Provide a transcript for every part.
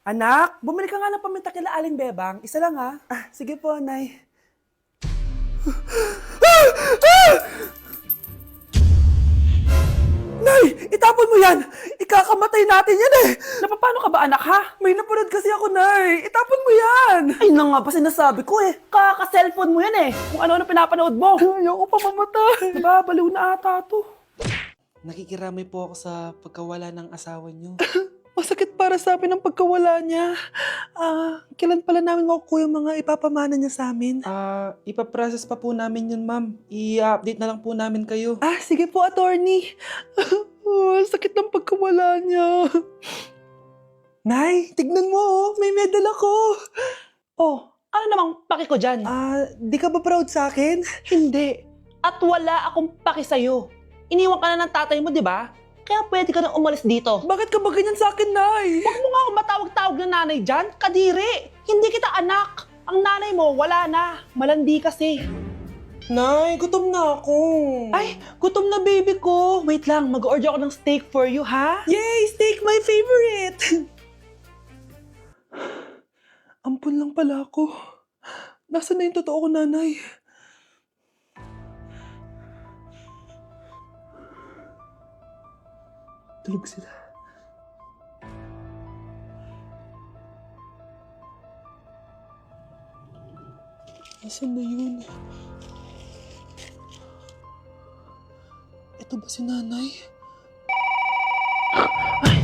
Anak, bumili ka nga ng paminta kila Aling Bebang. Isa lang ha. Sige po, Nay. Nay, itapon mo yan! Ikakamatay natin yan eh! Napapano ka ba anak ha? May napanood kasi ako, Nay. Itapon mo yan! Ay na nga ba sinasabi ko eh. Kaka-cellphone mo yan eh. Kung ano-ano pinapanood mo. Ayoko pa mamatay. Babaliw na ata to. Nakikiramay po ako sa pagkawala ng asawa niyo. Masakit para sa amin ang pagkawala niya. Kailan pala namin makukuha yung mga ipapamana niya sa amin? Ipaprocess pa po namin yun, ma'am. I-update na lang po namin kayo. Sige po, attorney. Sakit ng pagkawala niya. Nay, tignan mo oh. May medal ako. Oh, ano namang paki ko dyan? Di ka ba proud sa akin? Hindi. At wala akong paki sa'yo. Iniwan ka na ng tatay mo, di ba? Kaya pwede ka na umalis dito. Bakit ka ba ganyan sa akin, Nay? Huwag mo nga akong matawag-tawag na nanay dyan. Kadiri. Hindi kita anak. Ang nanay mo, wala na. Malandi kasi. Nay, gutom na ako. Ay, gutom na baby ko. Wait lang, mag-order ako ng steak for you, ha? Yay! Steak, my favorite! Ampun lang pala ako. Nasaan na yung totoo ko, nanay? Tulog sila. Nasaan na yun? Ito ba si nanay? Ay,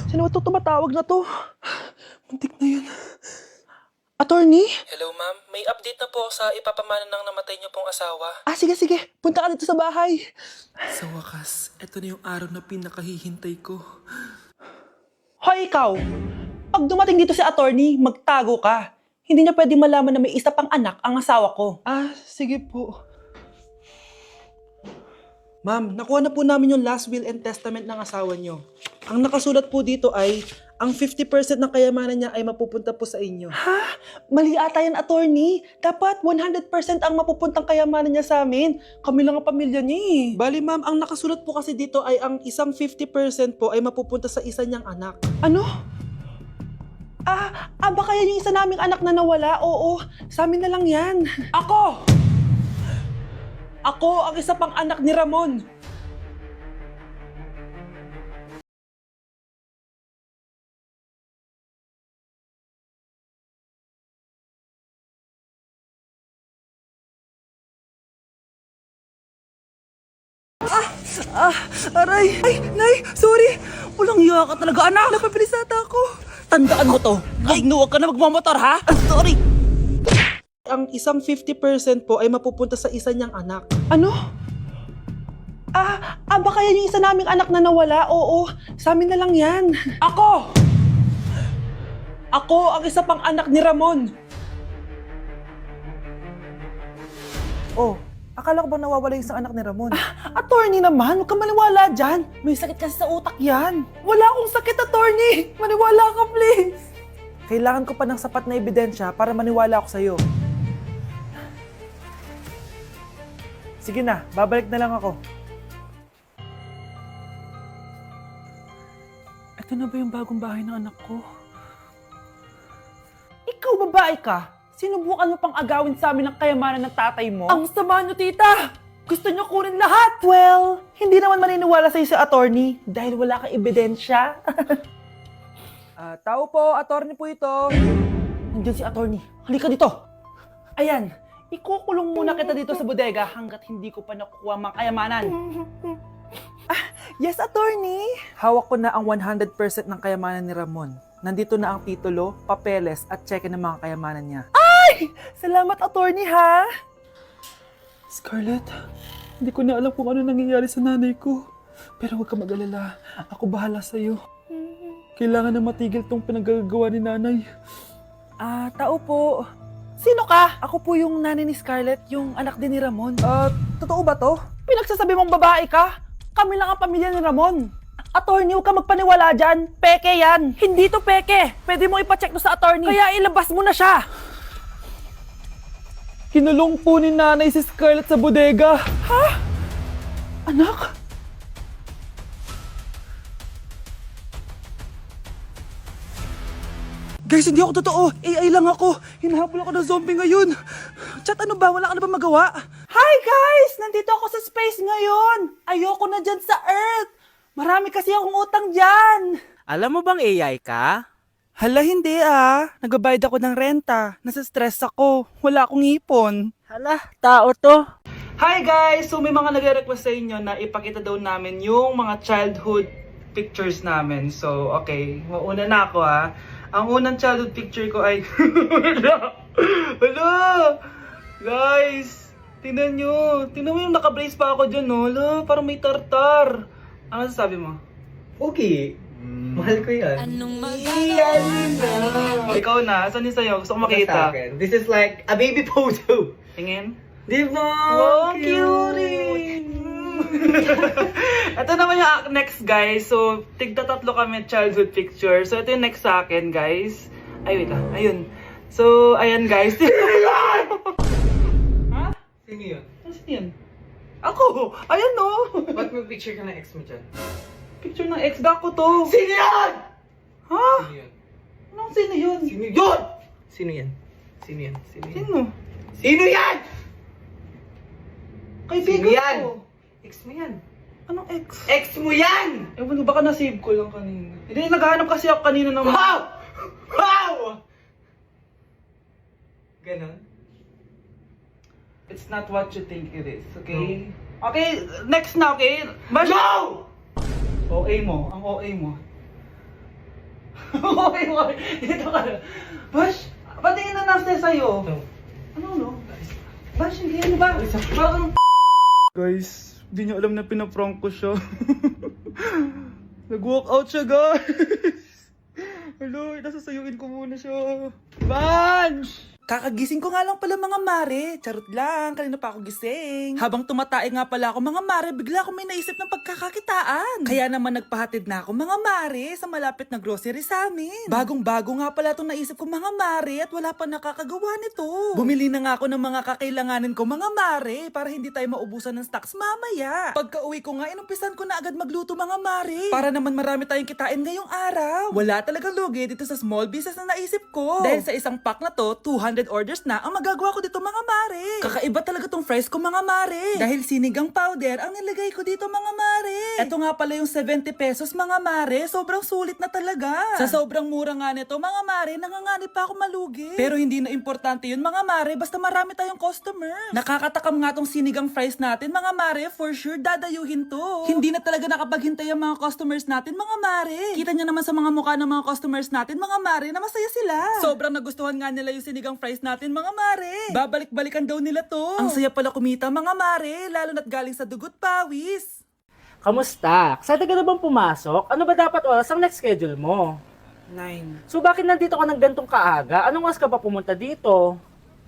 sino ba ito tumatawag na to? Muntik na yun. Attorney? Hello, ma'am. May update na po sa ipapamana ng namatay niyo pong asawa. Sige. Punta ka dito sa bahay. Sa wakas, ito na yung araw na pinakahihintay ko. Hoy, ikaw! Pag dumating dito si attorney, magtago ka. Hindi niya pwede malaman na may isa pang anak ang asawa ko. Sige po. Ma'am, nakuha na po namin yung last will and testament ng asawa niyo. Ang nakasulat po dito ay, ang 50% ng kayamanan niya ay mapupunta po sa inyo. Ha? Mali ata yan, attorney. Dapat 100% ang mapupuntang kayamanan niya sa amin. Kami lang ang pamilya niya eh. Bali, ma'am, ang nakasulat po kasi dito ay ang isang 50% po ay mapupunta sa isa niyang anak. Ano? Baka yan yung isa naming anak na nawala? Oo, sa amin na lang yan. Ako! Ako ang isa pang anak ni Ramon. Aray! Ay, Nay! Sorry! Walang iya ka talaga, anak! Napabilis ata ako! Tandaan mo to! Ay, huwag ka na magmamotor, ha? Sorry! Ang isang 50% po ay mapupunta sa isa niyang anak. Ano? Baka yan yung isa naming anak na nawala? Oo, sa amin na lang yan. Ako! Ako ang isa pang anak ni Ramon. Oh, akala ko ba nawawala yung isang anak ni Ramon? Attorney naman, huwag ka maniwala dyan. May sakit kasi sa utak yan. Wala akong sakit, attorney. Maniwala ka, please. Kailangan ko pa ng sapat na ebidensya para maniwala ako sa'yo. Sige na, babalik na lang ako. Ito na ba yung bagong bahay ng anak ko? Ikaw babae ka? Sinubukan mo pang agawin sa amin ang kayamanan ng tatay mo? Ang sama nyo, tita! Gusto nyo kunin lahat! Well, hindi naman maniniwala sa'yo si attorney dahil wala kang ebidensya. Tao po, attorney po ito. Nandiyan si attorney. Halika dito. Ayan, ikukulong muna kita dito sa bodega hanggat hindi ko pa nakukuha ang mga kayamanan. Yes, attorney. Hawak ko na ang 100% ng kayamanan ni Ramon. Nandito na ang titulo, papeles at cheque ng mga kayamanan niya. Ay! Salamat, attorney, ha? Scarlett, hindi ko na alam kung ano nangyayari sa nanay ko. Pero huwag ka mag-alala. Ako bahala sa'yo. Kailangan na matigil tong pinagagawa ni nanay. Tao po. Sino ka? Ako po yung nanay ni Scarlett, yung anak din ni Ramon. Totoo ba to? Pinagsasabi mong babae ka? Kami lang ang pamilya ni Ramon. Attorney, huwag ka magpaniwala dyan. Peke yan. Hindi to peke. Pwede mo ipacheck to sa attorney. Kaya ilabas mo na siya. Kinulong po ni nanay si Scarlett sa bodega. Ha? Anak? Guys, hindi ako totoo. AI lang ako. Hinahabol ako ng zombie ngayon. Chat, ano ba? Wala ka na ba magawa? Hi guys! Nandito ako sa space ngayon! Ayoko na dyan sa Earth! Marami kasi akong utang dyan! Alam mo bang AI ka? Hala, hindi Nagbabayad ako ng renta. Nasa-stress ako. Wala akong ipon. Hala, tao to. Hi guys! So may mga nagre-request sa inyo na ipakita daw namin yung mga childhood pictures namin. So, okay. Mauna na ako Ang unang childhood picture ko ay... Hala! Guys! Tingnan nyo. Tingnan mo yung naka-brace pa ako dyan, no? Hala, parang may tartar. Ano sasabi mo? Okay. Mahal ko yan. Ikaw na. Saan yung sa'yo? Gusto ko Sa makita. akin. This is like a baby photo. Tingin. Di ba? Wow, cute! Ito naman yung next, guys. So, tigta-tatlo kami childhood picture. So, ito yung next sa akin, guys. Ay, wait lang. Ayun. So, ayan, guys. Ha? Sino yun? Ano yun? Ako! Ayan, no! Ba't may picture ka ng ex mo dyan? Picture ng ex-gako to. Sino yun? Ha? Sino yun? Anong sino yun? Sino yun? Sino yan? Sino yan? Sino yan? Sino? Sino yan? Kaibigan Sino yan? ko. Ex mo yan. Anong ex? Ex mo yan! Ewan ko, baka na-save ko lang kanina. Hindi, naghahanap kasi ako kanina ng... Wow! Wow! Ganon? It's not what you think it is, okay? Okay, next na, okay? Bash! No! OA mo, ang OA mo. OA mo, dito ka. Bash, patingin na nasa sa'yo. No. Ano, no? Bash, hindi ano ba? Parang... Guys, hindi niyo alam na pinaprank ko siya. Nag-walk out siya, guys. Hello, nasasayuin ko muna siya. Bunch! Kakagising ko nga lang pala mga mare. Charot lang, kanina pa ako gising. Habang tumatae nga pala ako mga mare, bigla akong may naisip ng pagkakakitaan. Kaya naman nagpahatid na ako mga mare sa malapit na grocery sa amin. Bagong-bago nga pala itong naisip ko mga mare at wala pa nakakagawa nito. Bumili na nga ako ng mga kakailanganin ko mga mare para hindi tayo maubusan ng stocks mamaya. Pagka uwi ko nga, inumpisan ko na agad magluto mga mare. Para naman marami tayong kitain ngayong araw. Wala talagang lugi dito sa small business na naisip ko. Dahil sa isang pack na to, 200 orders na ang magagawa ko dito mga mare. Kakaiba talaga tong fries ko mga mare. Dahil sinigang powder ang nilagay ko dito mga mare. Ito nga pala yung 70 pesos mga mare. Sobrang sulit na talaga. Sa sobrang mura nga nito mga mare, nanganganib pa ako malugi. Pero hindi na importante yun mga mare, basta marami tayong customers. Nakakatakam nga tong sinigang fries natin mga mare, for sure dadayuhin to. Hindi na talaga nakapaghintay ang mga customers natin mga mare. Kita nyo naman sa mga mukha ng mga customers natin mga mare na masaya sila. Sobrang nagustuhan nga nila yung sinigang fries natin mga mare. Babalik-balikan daw nila to. Ang saya pala kumita mga mare, lalo na't galing sa dugot pawis. Kamusta? Excited ka na bang pumasok? Ano ba dapat oras ang next schedule mo? 9, So bakit nandito ka ng gantong kaaga? Anong oras ka pa pumunta dito?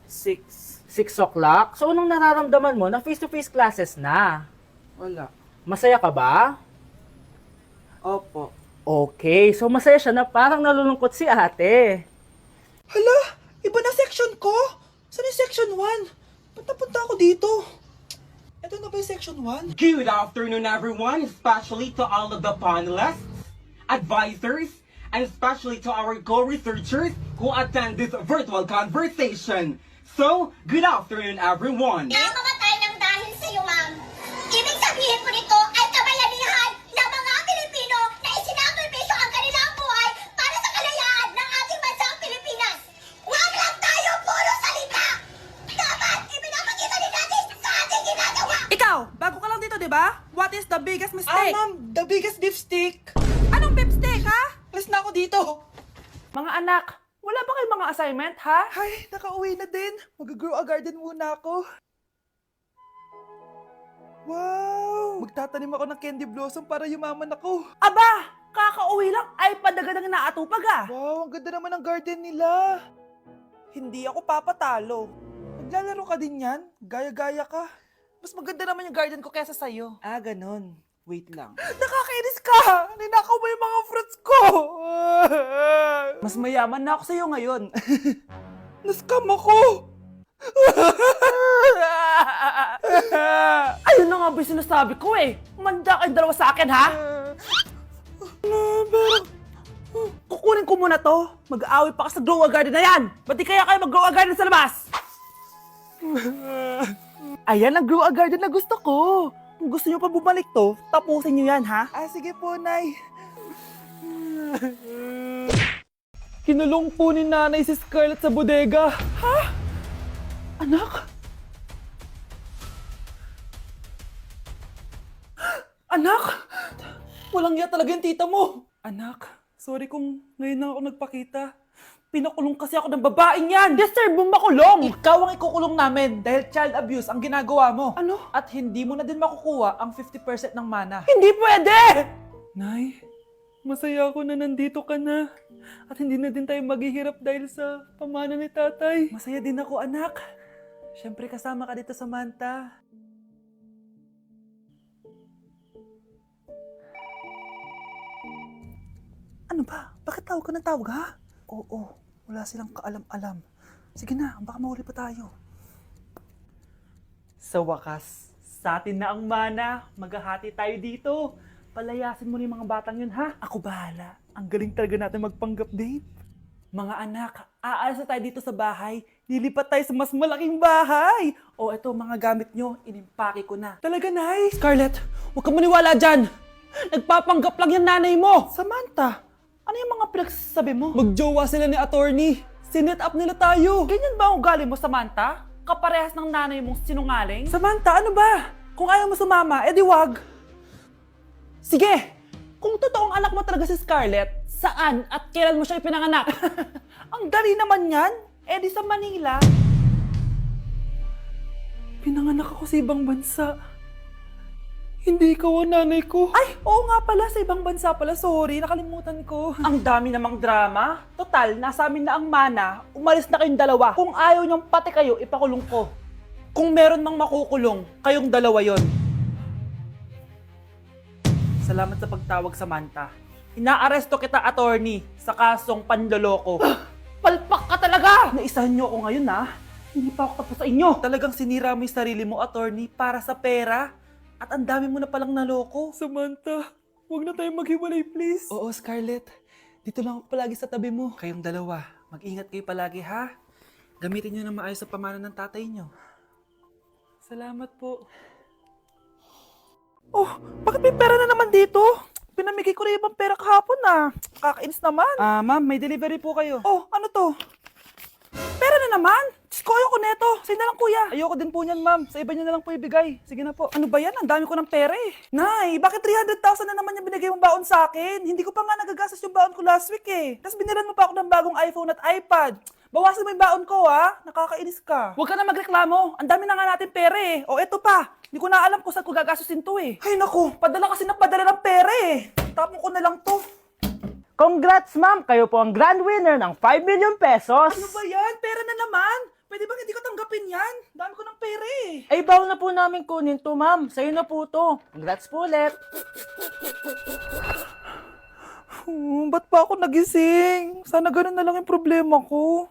6, 6 o'clock? So anong nararamdaman mo na face-to-face classes na? wala. Masaya ka ba? Opo. Okay, so masaya siya na parang nalulungkot si ate. Hala, iba na section ko. Saan yung section 1? Ba't napunta ako dito? Ito na ba yung section 1? Good afternoon, everyone, especially to all of the panelists, advisors, and especially to our co-researchers who attend this virtual conversation. So, good afternoon, everyone. Namamatay ng dahil sa iyo, ma'am. Ibig sabihin po nito ay kabayanihan ng mga Pilipino na isinakripisyo ang kanilang buhay para sa kalayaan ng ating bansang Pilipinas. Huwag lang tayo puro salita! Dapat ipinapakita din natin sa ating ginagawa! Ikaw, bago ka lang dito, di ba? What is the biggest mistake? Ma'am, the biggest beef stick. Anong beef steak, ha? Alis na ako dito. Mga anak, wala ba kayong mga assignment, ha? Ay, nakauwi na din. Mag-grow a garden muna ako. Wow! Magtatanim ako ng candy blossom para yumaman ako. Aba, kakauwi lang ay padagan ng inaatupag, ah. Wow, ang ganda naman ng garden nila. Hindi ako papatalo. Maglalaro ka din yan? Gaya-gaya ka. Mas maganda naman yung garden ko kesa sa'yo. Ah, ganun. Wait lang. Nakakainis ka! Ninakaw mo yung mga fruits ko! Mas mayaman na ako sa'yo ngayon. Nascam ako! Ayun na nga ba yung sinasabi ko eh. Manda kayong dalawa sa akin, ha? Pero... kukunin ko muna to. Mag-aaway pa ka sa grow a garden na yan. Ba't di kaya kayo mag-grow a garden sa labas? Ayan ang grow a garden na gusto ko. Kung gusto nyo pa bumalik to, tapusin nyo yan, ha? Ah, sige po, Nay. Kinulong po ni Nanay si Scarlett sa bodega. Ha? Anak? Anak? Walang iya talaga yung tita mo. Anak, sorry kung ngayon na ako nagpakita. Pinakulong kasi ako ng babaeng yan! Deserve mong makulong! Ikaw ang ikukulong namin dahil child abuse ang ginagawa mo. Ano? At hindi mo na din makukuha ang 50% ng mana. Hindi pwede! Nay, masaya ako na nandito ka na. At hindi na din tayo maghihirap dahil sa pamana ni tatay. Masaya din ako, anak. Siyempre kasama ka dito sa Manta. Ano ba? Bakit tawag ka ng tawag, ha? Oo, wala silang kaalam-alam. Sige na, baka mahuli pa tayo. Sa wakas, sa atin na ang mana. Maghahati tayo dito. Palayasin mo na yung mga batang yun, ha? Ako bahala. Ang galing talaga natin magpanggap date. Mga anak, aalis na tayo dito sa bahay. Lilipat tayo sa mas malaking bahay. O eto, mga gamit nyo, inimpake ko na. Talaga, Nay? Scarlett, huwag ka maniwala dyan. Nagpapanggap lang yung nanay mo. Samantha, ano yung mga pinagsasabi mo? Magjowa sila ni attorney. Sinet up nila tayo. Ganyan ba ang ugali mo, Samantha? Kaparehas ng nanay mong sinungaling? Samantha, ano ba? Kung ayaw mo sumama, edi wag. Sige, kung totoong anak mo talaga si Scarlett, saan at kailan mo siya ipinanganak? Ang dali naman yan. Edi sa Manila. Pinanganak ako sa ibang bansa. Hindi ikaw ang nanay ko. Ay, oo nga pala, sa ibang bansa pala. Sorry, nakalimutan ko. Ang dami namang drama. Total, nasa amin na ang mana. Umalis na kayong dalawa. Kung ayaw niyong pati kayo, ipakulong ko. Kung meron mang makukulong, kayong dalawa yon. Salamat sa pagtawag, Samantha. Inaaresto kita, attorney, sa kasong panloloko. Palpak ka talaga! Naisahan niyo ako ngayon, ha? Hindi pa ako tapos sa inyo. Talagang sinira mo yung sarili mo, attorney, para sa pera. At ang dami mo na palang naloko. Samantha, huwag na tayong maghiwalay, please. Oo, Scarlett. Dito lang ako palagi sa tabi mo. Kayong dalawa, mag-ingat kayo palagi, ha? Gamitin nyo na maayos sa pamana ng tatay nyo. Salamat po. Oh, bakit may pera na naman dito? Pinamigay ko na ibang pera kahapon, Kakainis naman. Ma'am, may delivery po kayo. Oh, ano to? Pera na naman? Diyos ko, ayoko neto. Sa'yo na lang, kuya. Ayoko din po niyan, ma'am. Sa iba niyo na lang po ibigay. Sige na po. Ano ba yan? Ang dami ko ng pera eh. Nay, bakit 300,000 na naman yung binigay mong baon sa akin? Hindi ko pa nga nagagastos yung baon ko last week eh. Tapos binilan mo pa ako ng bagong iPhone at iPad. Bawasan mo yung baon ko, ha? Nakakainis ka. Huwag ka na magreklamo. Ang dami na nga natin pera eh. O eto pa. Hindi ko na alam kung saan ko gagastusin to eh. Ay naku, padala kasi ng padala ng pera eh. Tapon ko na lang to. Congrats, ma'am! Kayo po ang grand winner ng 5 million pesos! Ano ba yan? Pera na naman. Pwede ba hindi ko tanggapin yan? Dami ko ng pera eh. Ay, bawal na po namin kunin to, ma'am. Sa'yo na po to. Congrats po ulit. Ba't pa ako nagising? Sana ganun na lang yung problema ko.